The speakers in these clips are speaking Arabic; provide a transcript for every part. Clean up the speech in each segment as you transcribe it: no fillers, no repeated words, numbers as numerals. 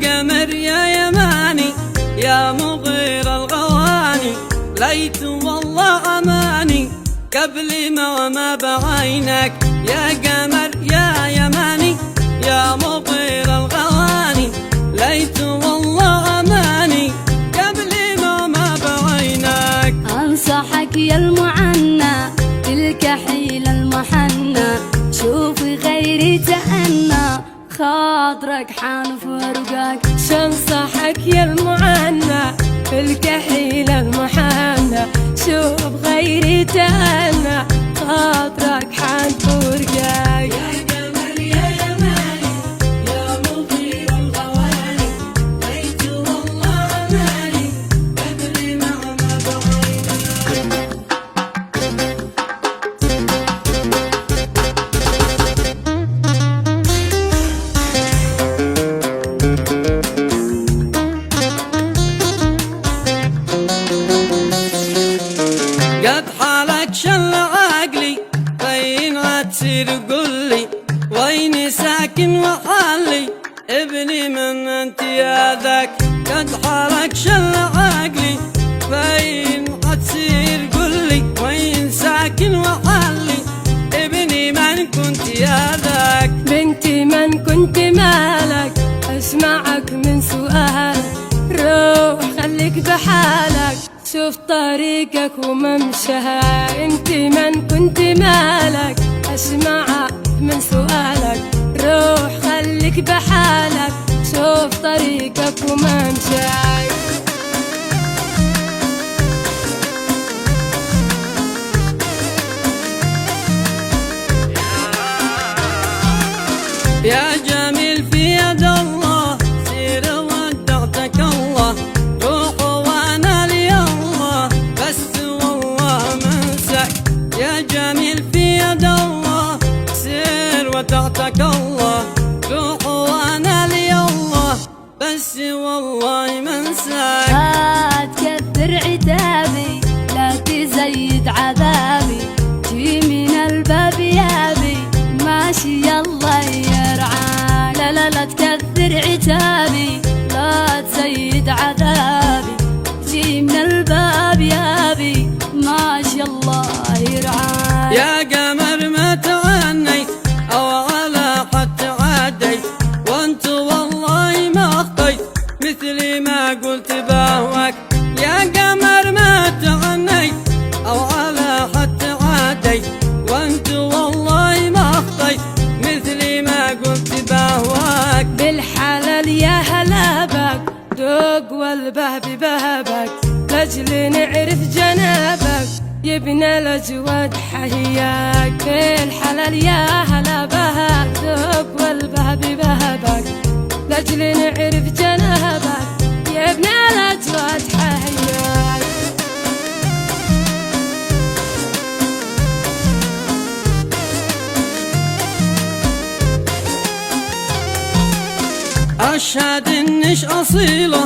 قمر يا يماني يا مغير الغواني، ليت والله أماني قبل ما بعينك. يا قمر يا يماني يا مغير الغواني، ليت والله أماني قبل ما بعينك. أنصحك يا المعنى تلك حيل المحنى، شوف غيري تأنى خاطرك حان فرقك. شنصحك يا المعنى تلك حيل المحنى، شوف غيري تأنى خاطرك حان فرقك. يا قمر يا يماني يا مغير الغواني، ليت والله أماني قبل ما بعينك. قد حالك شل عقلي فين عتصير قولي، وين ساكن وحالي ابني من انت يا ذاك. قد حالك شل عقلي فين عتصير قولي، وين ساكن وحالي ابني من كنت يا ذاك. بنتي من كنت مالك اسمعك من سؤالك، روح خليك بحالك شوف طريقك وممشاها. انت من كنت مالك اسمعك من سؤالك، روح خليك بحالك شوف طريقك وممشاك. يا جميل في يد الله سير ودعتك الله، روح وانا لي الله بس والله منساك. يا جميل في يد الله سير ودعتك الله، روح وانا لي الله بس والله منساك. لا تكثر عتابي لا تزيد عذابي، جي من الباب يابي ماشي يلا يرعى. لا لا لا تكثر عتابي لا تزيد عذابي، جي من الباب يابي ماشي الله يرعى. يا قمر ما تعنيت او على حد تعديت، وانت والله ما اخطيت مثلي ما قلت بهواك. يا قمر ما تعنيت او على حد تعديت، وانت والله ما اخطيت مثلي ما قلت بهواك. بالحلال يا هلا بك دوق والبهب بهبك، لاجل نعرف جنابك يبنى الاجواد حياك. بالحلال يا هلا بك دوق والبهب بهبك، لاجل نعرف جنابك يبنى الاجواد حياك. أشهد إنش أصيلة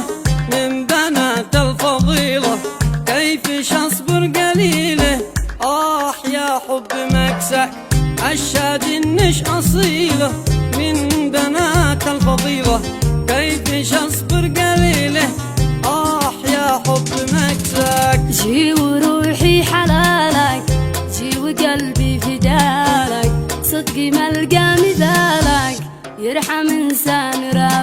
من بنات الفضيلة، كيفش أصبر قليلة يا حب مكسك. أشهد إنش أصيلة من بنات الفضيلة، كيفش أصبر قليلة يا حب مكسك. جي وروحي حلالك، جي وقلبي فدالك، صدقي ملقى مثالك يرحم انسان راك.